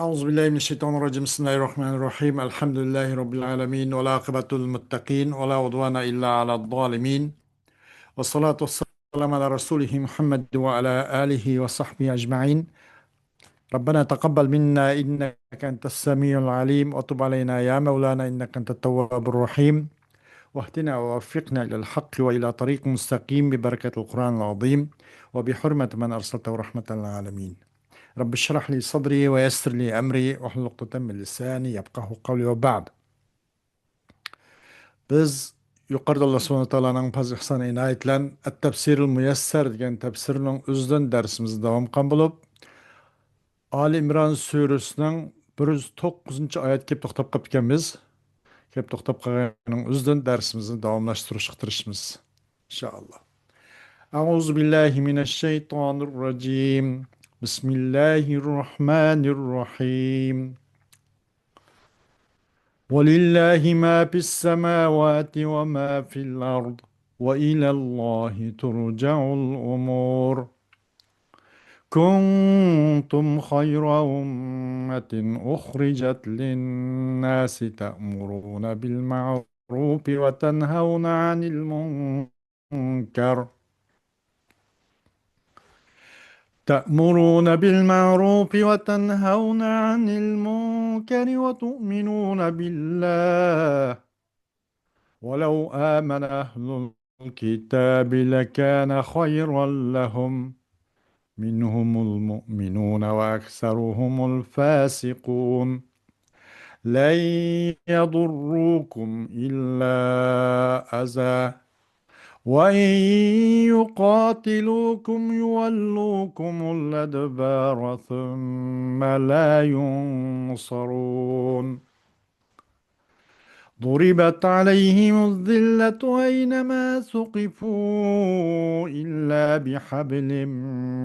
أعوذ بالله من الشيطان الرجيم بسم الله الرحمن الرحيم الحمد لله رب العالمين والعاقبة للمتقين ولا عدوان إلا على الظالمين والصلاة والسلام على رسوله محمد وعلى آله وصحبه أجمعين. ربنا تقبل منا إنك أنت السميع العليم وتب علينا يا مولانا إنك أنت التواب الرحيم واهدنا ووفقنا إلى الحق وإلى طريق مستقيم ببركة القرآن العظيم وبحرمة من أرسلته رحمة للعالمين. رب اشرح لي صدري ويسر لي أمري واحلل عقدة من لساني يفقهوا قولي وبعد. Biz yuqorida Alloh subhanahu va taoloning fazl ihsoni inoyat bilan at-tafsirul muyassar degan tafsirning o'zidan darsimizni davom qilgan bo'lib, Ali Imron surasining 109-oyat kelib to'xtab qolib ekanmiz. Kelib to'xtab qolganning o'zidan darsimizni davomlashtirishga tirishamiz inshaalloh. A'udzu billahi minash shaytonir rojim. Bismillahir rohmanir rohim. ولله ما في السماوات وما في الأرض وإلى الله ترجع الأمور كنتم خير أمة أخرجت للناس تأمرون بالمعروف وتنهون عن المنكر وتؤمنون بالله ولو آمن أهل الكتاب لكان خيرا لهم منهم المؤمنون وأكثرهم الفاسقون لن يضروكم إلا أذى وإن يقاتلوكم يولوكم الأدبار ثم لا ينصرون ضربت عليهم الذلة أينما ثقفوا إلا بحبل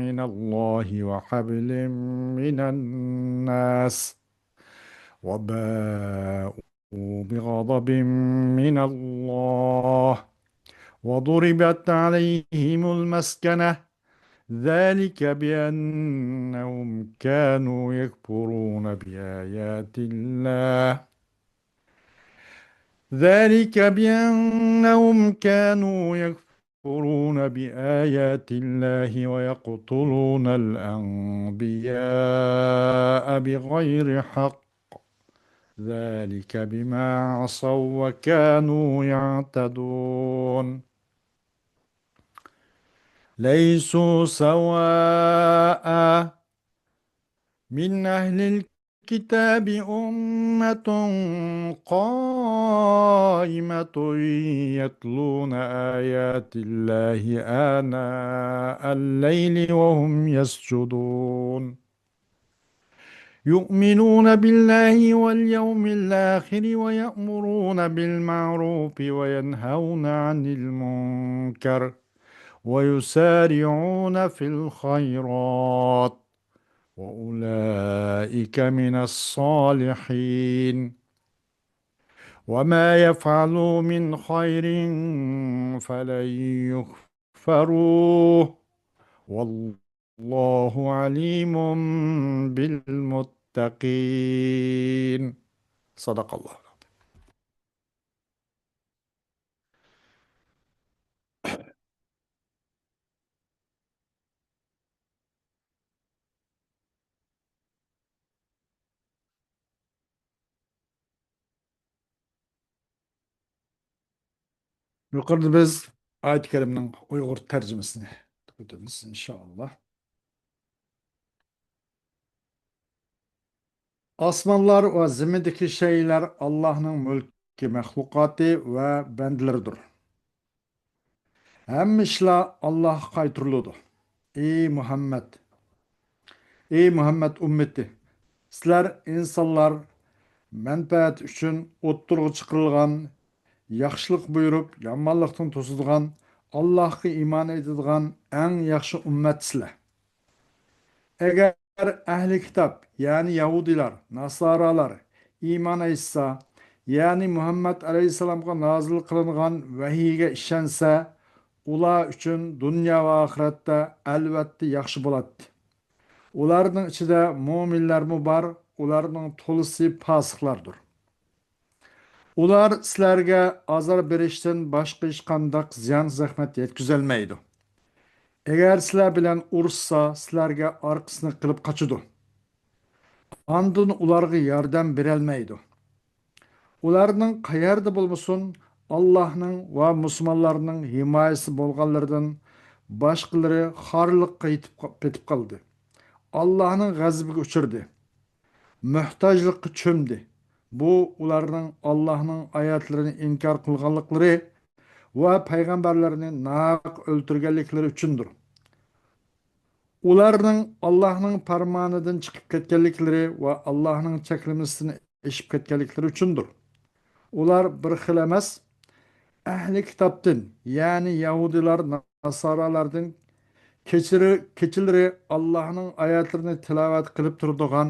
من الله وحبل من الناس وباءوا بغضب من الله وضربت عليهم المسكنة ذلك بأنهم كانوا يكفرون بآيات الله ذلك بأنهم كانوا يكفرون بآيات الله ويقتلون الأنبياء بغير حق ذلك بما عصوا وكانوا يعتدون ليسوا سواء من أهل الكتاب أمة قائمة يتلون آيات الله آناء الليل وهم يسجدون يؤمنون بالله واليوم الآخر ويأمرون بالمعروف وينهون عن المنكر ويسارعون في الخيرات وأولئك من الصالحين وما يفعلوا من خير فلن يكفروه والله عليم بالمتقين. صدق الله. Yukarıda biz ayet-i kerimenin Uygur tercümesini okuyacağız inşallah. Osmonlar ve zimindeki şeyler Allah'ın mülki mahlukatı ve bendileridir. Hem işler Allah kaytırılıdır. Ey Muhammed, ey Muhammed ümmeti, sizler insanlar menfaat üçün o'ttirg'i chiqarilgan, yaxshilik buyurib, yomonlikdan to'silgan, Allohga iymon etadigan eng yaxshi ummatsizlar. Agar ahli kitob, ya'ni Yahudilar, Nasoralar iymon etsa, ya'ni Muhammad alayhissalomga nozil qilingan vahiyga ishonsa, ular uchun dunyo va oxiratda albatta yaxshi bo'ladi. Ularning ichida mo'minlarmi bor, ularning to'lisi fosiqlardir. Ular sizlarga azor berishdan boshqa hech qanday ziyon zahmat yetkazolmaydi. Agar sizlar bilan urushsa, sizlarga orqasini qilib qochadi. Andın ularga yordam berolmaydi. Ularning qayerda bo'lmasin, Allohning va musulmonlarning himoyasi bo'lganlardan boshqalari xorliqqa yetib qoldi. Allohning g'azabiga uchirdi. Muhtojlikqa cho'mdi. Bu ularning Allohning oyatlarini inkor qilganliklari va payg'ambarlarni naq o'ltirganliklari uchundir. Ularning Allohning farmonidan chiqib ketganliklari va Allohning cheklamasidan eshib ketganliklari uchundir. Ular bir xil emas, ahli kitobdan, ya'ni Yahudilar, Nasoralardan kechilari Allohning oyatlarini tilovat qilib turadigan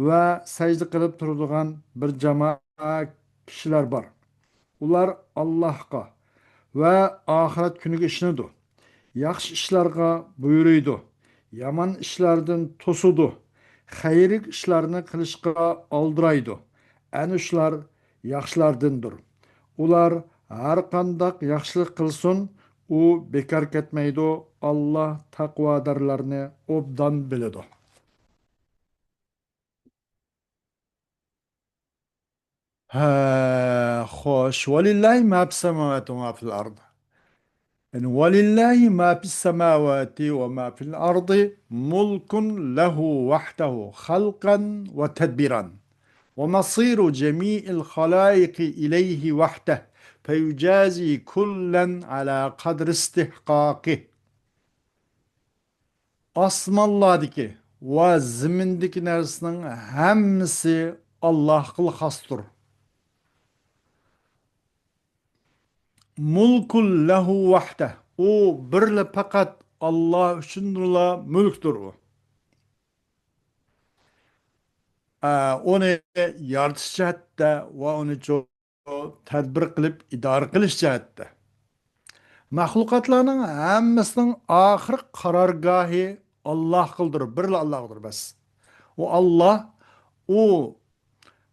va sajda qilib turadigan bir jamoa kishilar bor. Ular Allohga va oxirat kuniga ishonadi. Yaxshi ishlarga buyuruydi. Yomon ishlardan to'sudi. Xayrik ishlarni qilishga oldiraydi. Ana shular yaxshilardandir. Ular har qanday yaxshilik qilsin, u bekor ketmaydi. Alloh taqvodorlarni obdan biladi. Xo'sh, valillahi ma fis samawati va ma fil ard. Yani ولله ما في السماوات وما في الأرض ملك له وحده خلقا وتدبيرا ومصير جميع الخلائق إليه وحده فيجازي كلا على قدر استحقاقه. Asmanlardaki ve zimindeki nersinin hemsi Allah'ıl hastır. Mulkul lehu vahde. O birle fakat Allah üçündürla mülktür o. Onu yaratish jihatda ve onu çok tedbir kılıp idare qilish jihatda. Mahlukatlarning hammasining oxir qarorgohi Allah qildir. Birle Allah'dır bas. O Allah o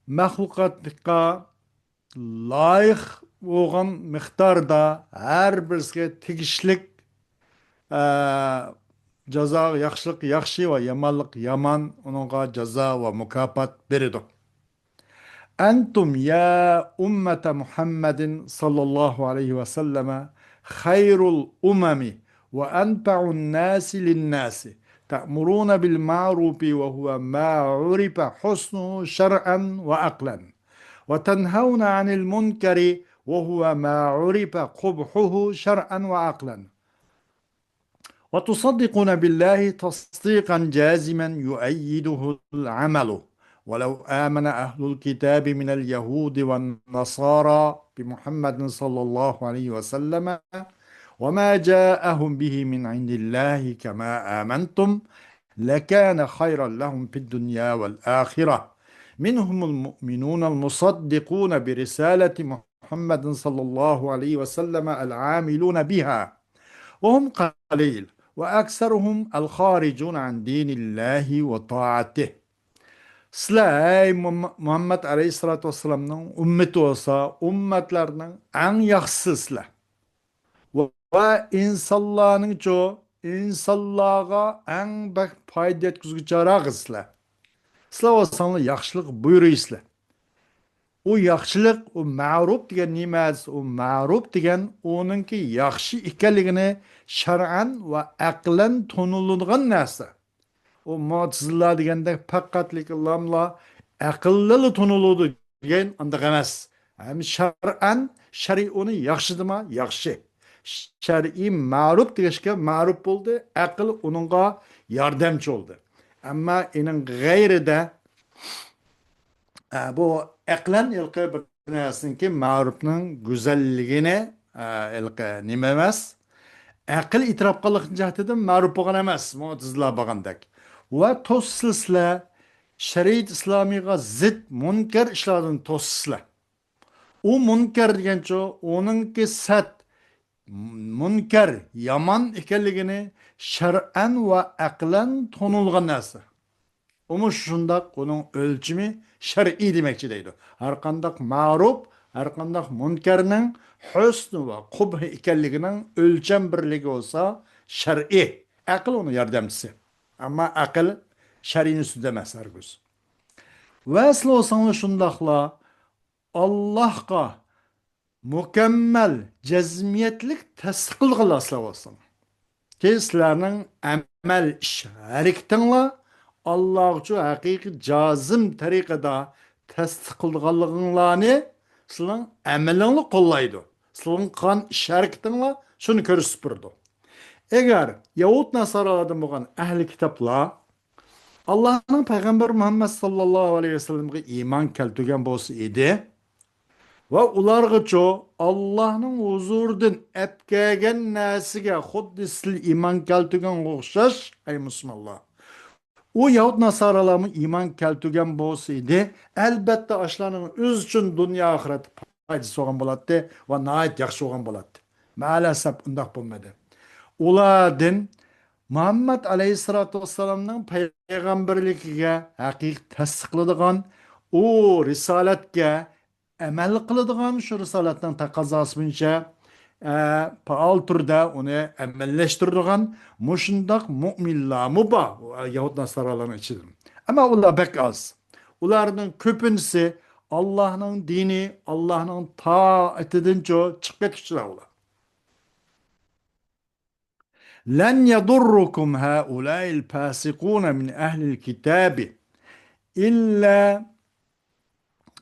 mahlukatga layık bo'lgan miqdorda har birisiga tegishlik jazo, yaxshilik yaxshi va yomonlik yomon, uningga jazo va mukofot beradi. Antum ya ummata Muhammadin sallallahu aleyhi ve selleme hayrul umami ve enfa'un nasi lin nasi. Ta'muruna bil ma'rufi ve huve ma urifa husnuhu şer'an ve aklan. وتنهون عن المنكر وهو ما عرف قبحه شرعا وعقلا وتصدقون بالله تصديقا جازما يؤيده العمل ولو آمن أهل الكتاب من اليهود والنصارى بمحمد صلى الله عليه وسلم وما جاءهم به من عند الله كما آمنتم لكان خيرا لهم في الدنيا والآخرة منهم المؤمنون المصدقون برسالة محمد صلى الله عليه وسلم العاملون بها وهم قليل وأكثرهم الخارجون عن دين الله وطاعته. Sizlar Muhammed Aleyhisselatü Vesselam'ın ümmeti olsa, ümmetlerinin en yaxşısızlar. Ve insanların çoğu, insanlığa en bak fayda etkizgüçarağızlar. Sizlar olsanlar yaxşılık buyuruyorsunlar. O yaxşılık, o ma'ruf degan nimas, o ma'ruf degan onunki yaxshi ekanligini shar'an ve aqlan toniladigan narsa. O mu'tazillar deganda faqatlik lamla aqlli toniladi degan anda emas. Hem shar'an shariy uni yaxshi dema, yaxshi. Shar'iy ma'ruf degishga ma'ruf bo'ldi, aql uningga yordamchi bo'ldi. Ama inin gayrida bu aqlan ilqi bir narsinki ma'rufning go'zalligini ilqi nima emas, aql e'tirof qilgan jihatidan ma'ruf bo'lgan emas, mu'tazillar bo'lgandek. Va to'sislar shariat islomiyga zid munkar ishlardan to'sislar. U munkar degancha oningki sat munkar yomon ekanligini shar'an va aqlan tonilgan narsa. Umuş şundak onun ölçümü şer'i demekçi deydi. Her kandak ma'ruf, her kandak münkerinin husn ve kubh ikenliginin ölçem birligi olsa şer'i. Akıl onun yardımcısı. Ama akıl şer'in üstünde demez herkes. Ve asıl olsanız şundakla Allah'a mükemmel cezmiyetlik tasdiqli asla olsun. Ki sizlerinin emel iş hareketinle Allah için hakiki cazım tariqada tasdiqlanğanlarını sizlerin emelini kollaydı. Sizlerin kan iş hareketinle şunu körüsüp durdu. Eğer Yahud Nasaralardan bo'lgan ahli kitaplar Allah'ın Peygamber Muhammed sallallahu aleyhi ve sellem'e iman keltirgan bo'lsa edi, va ulargacha Allohning huzuridan epkagan narsaga xuddi siz iymon keltirgan o'xshash ey musulmonlar. U Yahud Nasaralarning iymon keltirgan bo'lsa edi, albatta ashlarning o'z uchun dunyo oxirat foydasi bo'lgan bo'ladi va nihoyat yaxshi bo'lgan bo'ladi. Ma'lasab undoq bo'lmadi. Ulardan Muhammed Aleyhisselatü Vesselam'ның peygamberligiga haqiqiy tasdiqlaydigan, u risolatga amal qiladigan, shu risolatning taqozosi bo'yicha faol turda uni amallashtiradigan mushundoq mu'minlarmi bor Yahud Nasaralarning ichida. Ammo ular bek oz. Ularning ko'pinchisi Allohning dini, Allohning toatidan chiqib ketuvchilar ular. لن يضركم هؤلاء الفاسقون من أهل الكتاب إلا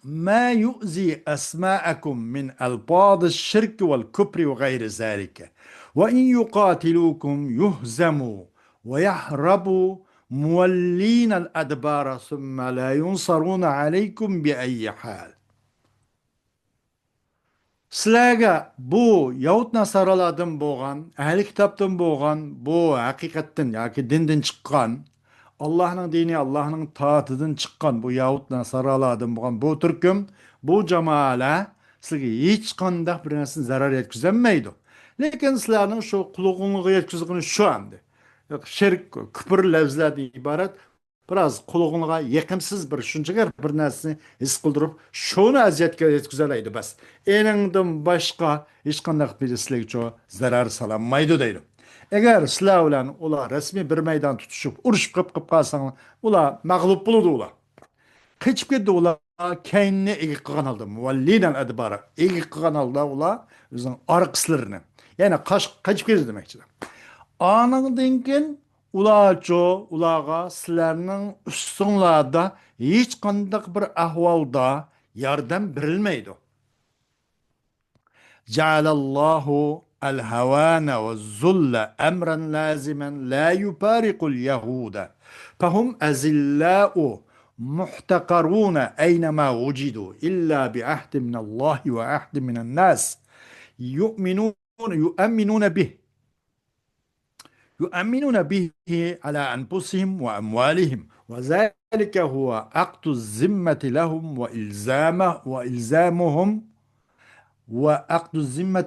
ما يؤذي أسماءكم من ألفاظ الشرك والكفر وغير ذلك وإن يقاتلوكم يهزموا ويهربوا مولين الأدبار ثم لا ينصرون عليكم بأي حال. Sizlarga bu Yahud Nasaralardan bo'lgan, ahli kitobdan bo'lgan, bu haqiqatdan yoki dindan chiqqan, Allohning dini, Allohning toatidan chiqqan bu Yahud Nasaralardan bo'lgan bu turkum, bu jamoalar sizga hech qanday bir narsani zarar yetkazolmaydi. Lekin sizlarning shu qulug'ingizga yetkazgani shu endi. Shirk, kufr lafzlardan iborat biraz qulog'ingga yaqimsiz bir shunchaga bir narsani his qildirib shuni aziyatga yetkazoladi bas eningdan boshqa hech qanday sizlarga uchun zarar sololmaydi deydi. Agar sizlar bilan ular rasmiy bir maydon tutishib urushib qilib qolsanglar ular mag'lub bo'ladi. Ular qochib ketdi. Ular kaynni ega qilgan holda muvallidan adbara ega qilgan holda ular o'zining orqasilarini ya'ni qochib ketdi demakchilar. Anından keyin ularga sizlarning ustinglarda hech qanday bir ahvolda yordam berilmaydi. Ja'alallahu al-hawana waz-zulla amran laziman la yufariqul yahuda fahum azillau muhtaqaruna aynama wujidu illa bi ahdi min Allah wa ahdi min an-nas yu'minuna bih يؤمنون به على أنفسهم وأموالهم وذلك هو عقد الذمة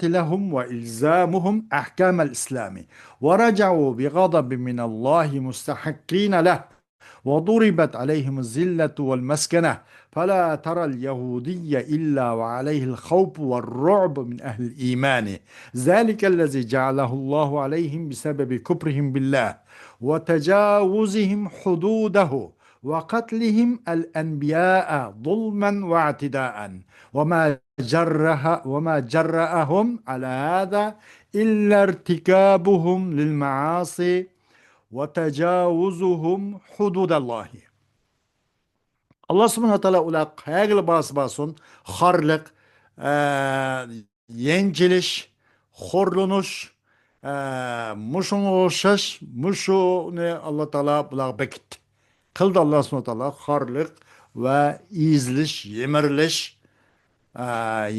لهم وإلزامهم أحكام الإسلام ورجعوا بغضب من الله مستحقين له وضربت عليهم الذلة والمسكنة فلا ترى اليهودي إلا وعليه الخوف والرعب من أهل الإيمان ذلك الذي جعله الله عليهم بسبب كفرهم بالله وتجاوزهم حدوده وقتلهم الأنبياء ظلما واعتداء وما جرأهم على هذا إلا ارتكابهم للمعاصي وتجاوزهم حدود الله. Allah subhanahu wa ta'ala ular qayerga basın xorliq, yengilish, xo'rlanish, mushunga o'xshash, mushuni Allah Taala bular bekitdi. Qildi Allah subhanahu wa ta'ala xorliq va izlish, yemirilish,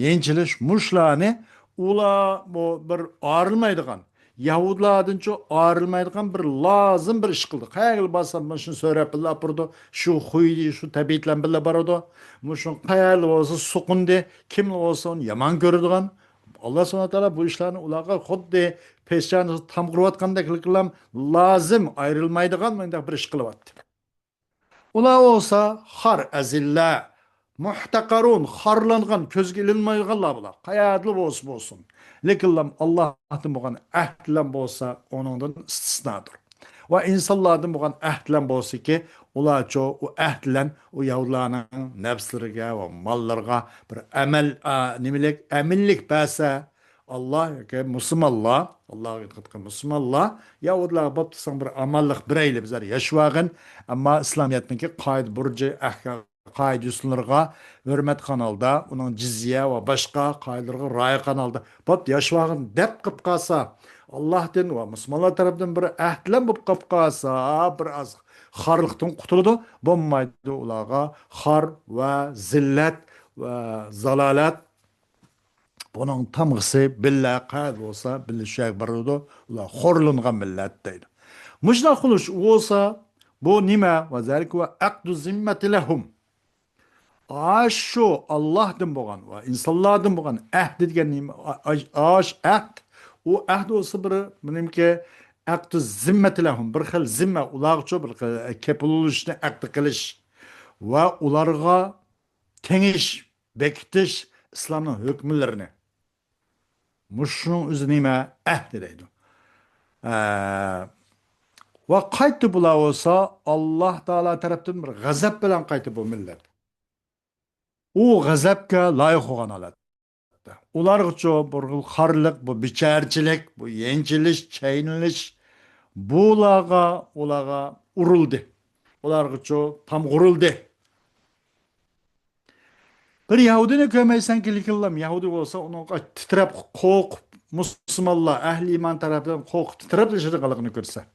yengilish, mushlarni ular bu bir ayrılmaydigan Yahudlardan çok ayrılmaydigan bir lazım bir iş kıldı. Qayerga barsam şunu so'rab billa burdi. Şu huydi, şu tabiatlan billa baradi. Şun qayerga olsa suqundi, kim olsa onu yomon ko'radigan. Allah subhanahu wa ta'ala bu ishlarni ularga xuddi peshani tamg'irayotgandek qilib lazım ayrılmaydigan mendaq bir ish qilyapti. Ular olsa har azilla, muhtaqarun, harlangan, közge ilinmayganlar bular. Qayerli bolsun. Lekin Allah'tan bo'lgan ahdlan bo'lsa, onundan istisnadır. Va insonlardan bo'lgan ahdlan bo'lsa ki, ularcho u ahdlan u Yahudilarning nafslariga va mollariga bir amal nimelik amillik bersa, Allah yoki musulmonlar, Allohga e'tiqod qilgan musulmonlar Yahudilar bo'pti bir amallik birayli bizlar yashvag'in, ammo islomiyatniki qoida burji qoida usullarga hurmat qanalda, uning jizya va boshqa qoidalarga rioya qanalda bo'pti yashvag'in deb qilib qolsa, Allohdan va musulmonlar tomonidan bir ahdlan bo'lib qolib qolsa, bir az xorliqdan qutuladi, bo'lmaydi ularga xor va zillat va zalolat. Bunun tamgısı billa qad olsa, billa şək barıdı, ular xorlanğan millat deydi. Muşna quluş olsa, bu nima? Ve zalik ve aqdu zimmeti lehum. Aşu Allah'dan boğan ve insanlardan boğan ahd degan nima? Aş ahd. O ahd olsa bir benimki aqdu zimmeti lehum. Bir xil zimma ularga bir kepuluşni aqd qilish ve ularga tengish, bekitish İslamның hükümlerini. Muşunun özü nime ahd deydi. Ve qaytı bula olsa Allah Teala tarafından bir gazap bilen qaytı bu millet. O gazapka layık olan alat. Ular üçün bu xarlık, bu biçerçilik, bu yenciliş, çeyniliş ulağa uruldu. Ular üçün tam uruldu. Bir Yahudini kömeysen ki likillam Yahudi olsa onu titrep korkup Müslümanlar ehli iman tarafından korkup titrep dışarı kalıqını görse.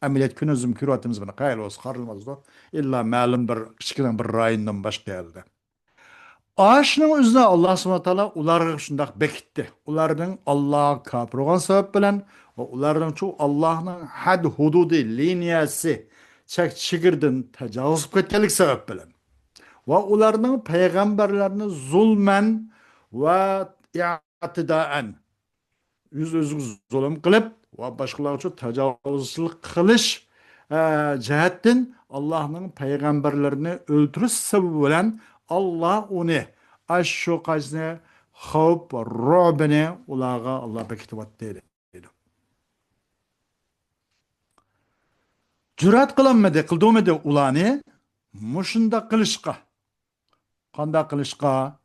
Ameliyat günüzüm küratımız bana kayıl olsa karılmaz da illa malum bir kiçikten bir rayından başka yerde. Aşının üzerine Allah SWT ularga şundak bekitti. Ulardan Allah'a kafir olan sebep bilen ve ulardan çoğu Allah'ın had hududi liniyası çekirden tecavüz etkelik sebep bilen. Ve ularının peygamberlerini zulmen ve i'tidaen özü zulüm kılıp ve başkaları için tecavüzlük kılış cihetten Allah'ın peygamberlerini öldürüş sebebiyle Allah onu aşşu kazne havp ve ru'bini ulağa Allah bekitibat dedi. Cürat kılanmadı, kıldığımadı ulanı muşunda kılışka. Qanda qilishqa,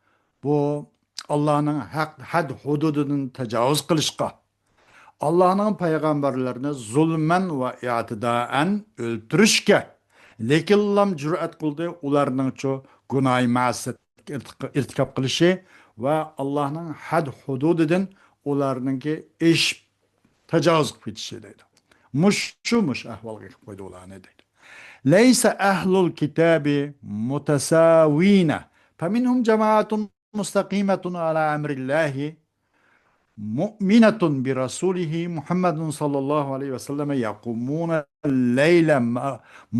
bu Allah'ın had hududunun tecavüz qilishqa, Allah'ın peygamberlerini zulmen ve i'tidaen öldürüşke, lekin lam cüret kıldı, ularının ço günah ma'siyat irtikab qilishi ve Allah'ın had hududunun ularınki iş tecavüz qilishi deydi. Muş ahvalga qo'ydi ular ne deydi. Leysa ahlul kitabi mutasawina. فمنهم جماعة مستقيمة على أمر الله مؤمنة برسوله محمد صلى الله عليه وسلم يقومون الليل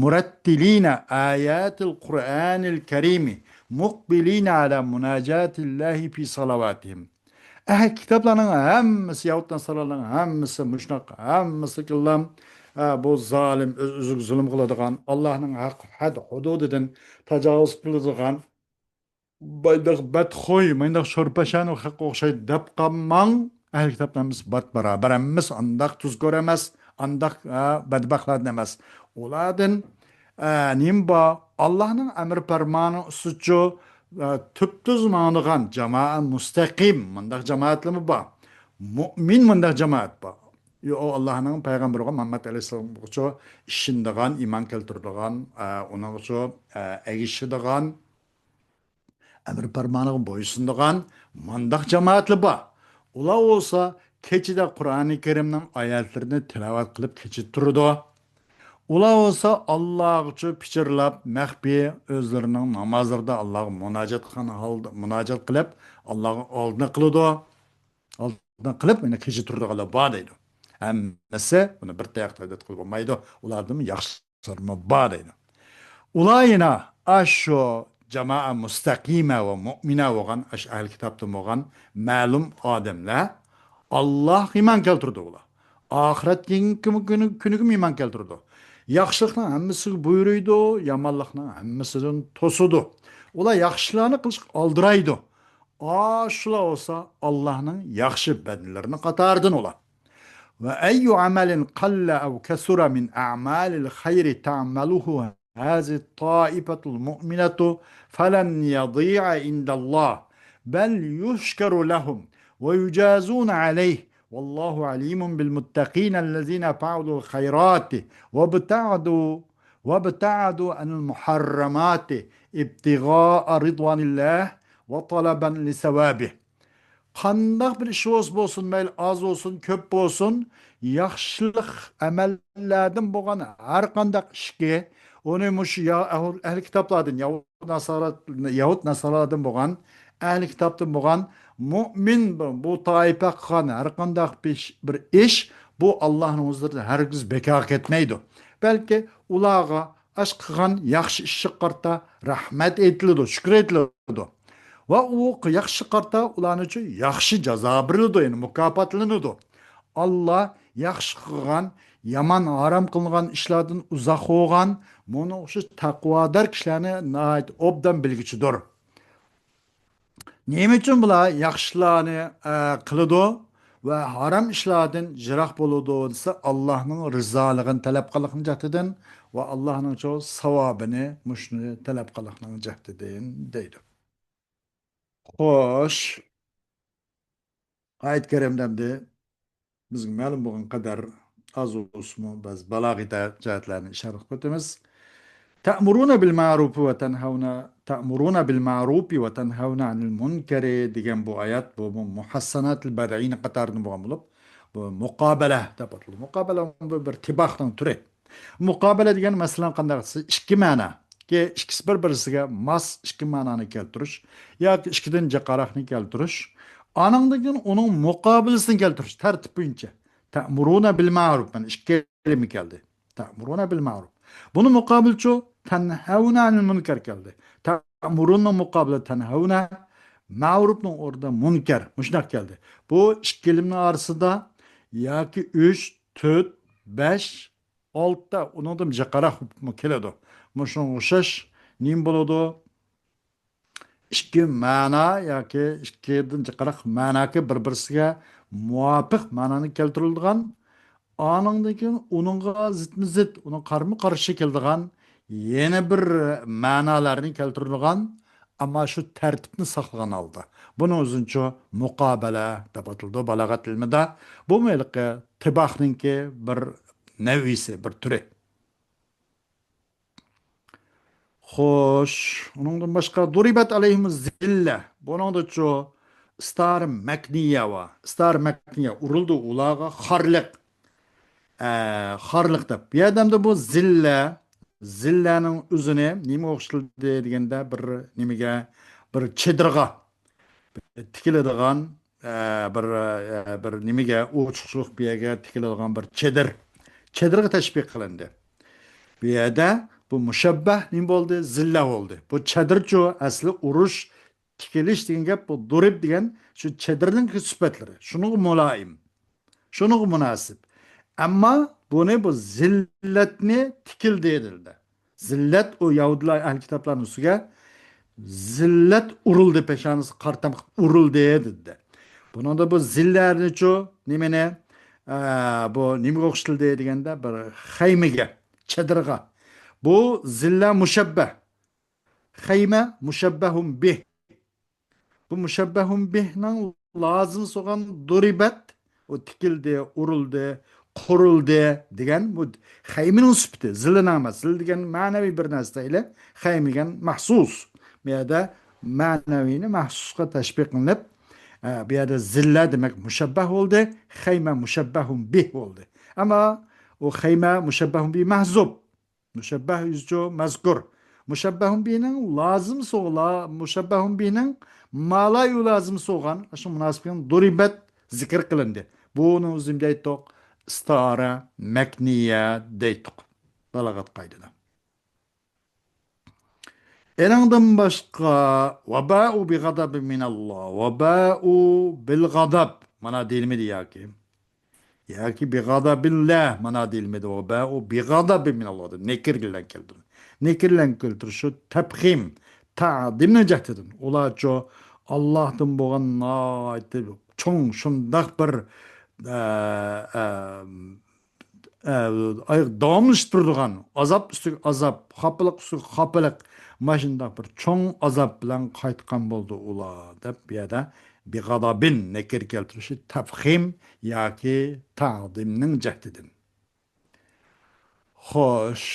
مرتلين آيات القرآن الكريم مقبلين على مناجاة الله في صلواتهم. Kitapların hemmisi yahut Nasaraların hemmisi müşnak, hemmisi kıllam bu zalim, özü zulüm kıladıgan, Allah'ın had hududiden tecavüz kıladıgan baydak batxoy, maydak şorpaşan o hak okşay dap qamman, kitaplarımız bat beraber emmiz, andak tuz göremez, andak bedbaxtlar demez. Oladın nimba Allah'ın emir parmağını suçu tüptüz manıgan cemaat müstakim, mandak cemaatli mi ba? Mümin mandak cemaat ba? O Allah'ın peygamberi Muhammed Aleyhisselam uçu işindigan, iman keltirdigan, onun uçu egişidigan, emir parmağına boysundigan mandak cemaatli ba. Ula olsa keçide Kur'an-ı Kerim'nin ayetlerini tilavet kılıp keçit durdu. Ula olsa Allah için piçirlap mehbi özlerinin namazlarda Allah'a münacat kılıp Allah'ın aldığını kılıdı. Aldığını kılıp yine keçit durdu gala ba deydi. Emmesi bunu bir tayakta edet kılıp olmaydı. Ulardım yaxşırma ba deydi. Ula yine aşo cema'a müstakime ve mu'mine olan, ahl kitapta olan malum ademler Allah iman keltirdi ola. Ahiret günü iman keltirdi. Yaxşılıqның hammasiga buyuruydu, yomonlikning hammasidan to'sidi. Ular yaxshilarni qilishga oldiraydi. Shular bo'lsa Allohning yaxshi bandalarini qatoridan ular. وأي عمل قل أو كثر من أعمال الخير تعمله هذه الطائفة المؤمنة فلن يضيع عند الله بل يشكر لهم ويجازون عليه والله عليم بالمتقين الذين فعلوا الخيرات وابتعدوا وابتعدوا عن المحرمات ابتغاء رضوان الله وطلبا لثوابه. Qandaq bir iş bolsun, mayli az olsun, köp bolsun, yaxşılıq əməllərdən bolğan hər qandaq işki, onu muş ya əhl kitaplardan, Yahud Nasaralardan bolğan, əhl kitapdan bolğan mümin bu taifa qılğan hər qandaq bir iş, bu Allah'ın huzurunda hərgiz bekar etmeydi. Belki ulağa aş qılğan yaxşı iş çıqarta rahmet etilidi, şükür etilidi. Va u yaxshi qarta ularni uchun yaxshi jazo beriladi, yani mukofotlanadi. Alloh yaxshi qilgan, yomon harom qilingan ishlardan uzoq bo'lgan, buni o'sha taqvodor kishilarni nihoyat obdan bilguchidir. Nima uchun bular yaxshilarni qiladi va harom ishlardan jiroq bo'ladi desa, Allohning rizoligini talab qilgan jahtidan va Allohning savobini mushni talab qilgan jahtidan deydi. Xo'sh, oyat karimda bizga ma'lum bo'lgan qadar az o'smi biz balog'iy jihatlarni ishlab o'tamiz. Ta'muruna bil ma'rufi va tanhauna anil munkari degan bu oyat bu muhassanatul bad'in qatoridan bo'lgan bo'lib, bu muqobala deb ataladi. Muqobala bu bir tibohning turi. Muqobala degan masalan qanday ikki ma'no ki ikkisi bir-birisiga mos ikki ma'noni keltirish yoki ikkidan jaqaroqni keltirish, anandan onun muqobilisini keltirish tartib bo'yicha. Ta'muruna bil ma'ruf, mana ikki kelima keldi. Ta'muruna bil ma'ruf. Buni muqobilchi tanhauna anil munkar keldi. Ta'muruna muqobili tanhauna, ma'rufning o'rnida munkar mushnaq keldi. Bu ikki kelimning orasida yoki 3, 4, 5, 6 ta undan jaqaroq keladi. Muşun o'xshash nim bo'ladi? Ikki ma'no yoki ikkidan jiqaroq ma'noga bir-birisiga muvofiq ma'noni keltirilgan, aningdan uningga zidma-zid, uning qarama-qarshi keladigan yana bir ma'nolarni keltirilgan, ammo shu tartibni saqlagan holda. Buni o'zincha muqobala deb ataladi balog'at ilmida. Bu melqi tibohninki bir navisi, bir turi. Xo'sh, uningdan boshqa duribat alayhimiz zilla. Buningda star makniya va star makniya urildi ularga xorliq. Xorliq deb. Bu yerda bu zillaning o'zini nima o'xshatdi deganda nimaga bir chedirga tikiladigan bir nimaga o'chiqlik bir yerga tikiladigan bir chedirga tashbih qilindi. Bu yerda bu mushabbah nim bo'ldi, zilla bo'ldi. Bu chadirchu asli urush, tikilish degan gap, bu durib degan shu chadirning sifatlari. Shuni muloyim, shuni munosib. Ammo buni bu zillatni tikil deyildi. Zillat o Yahudilar ahli kitoblarning ustiga zillat urildi, peshonasi qartam urildi dedi. Buningda bu zillarnichu nimani bu nimaga o'xshatildi deganda bir xaymiga, chadirga. Bu zilla mushabbah. Xayma mushabbahun bih. Bu mushabbahun bih'ning lazım so'gan duribat, o tikildi, urildi, qurildi degan bu xaymining sifati. Zillan emas. Zil degan ma'naviy bir narsa ile xaymigan mahsus. Bu yerda ma'naviyni mahsusga tashbih qilinib, bu yerda zilla demak mushabbah bo'ldi, xayma mushabbahun bih bo'ldi. Ammo o xayma mushabbahun bih mahzub. Mushabbah yüzcu mazkur. Mushabbahun bih'ning lazım so'g'la, mushabbahun bih'ning malayu lazım so'g'an, shu munosibatan duribat zikr qilindi. Buni o'zimda aytdik, istara makniya deydik. Balog'at qoidada. Enangdan boshqa vaba'u bi g'adabin minalloh, vaba'u bil g'adab. Mana deyilmidi yoki. yoki bi g'adabillah mana deyilmadi o be o bi g'adabi minallohdir nekir bilan keltirdi nekir bilan keltirishi tabhim ta'dimni jahtidir ularcho Allohdan bo'lgan noiti cho'ng shundoq bir davomlashib turadigan azob ustiga azob xofalik ustiga xofalik mana shundoq bir cho'ng azob bilan qaytgan bo'ldi ular deb bu yerda beg'adabin nakir keltirishi tafhim yoki taqdimning jahdidir. Xo'sh,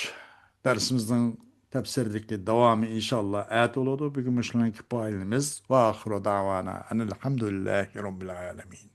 darsimizning tafsirdagi davomi inshaalloh at bo'ladi. Bugun shularga kifoyamiz va oxiru davana alhamdulillahi robbil alamin.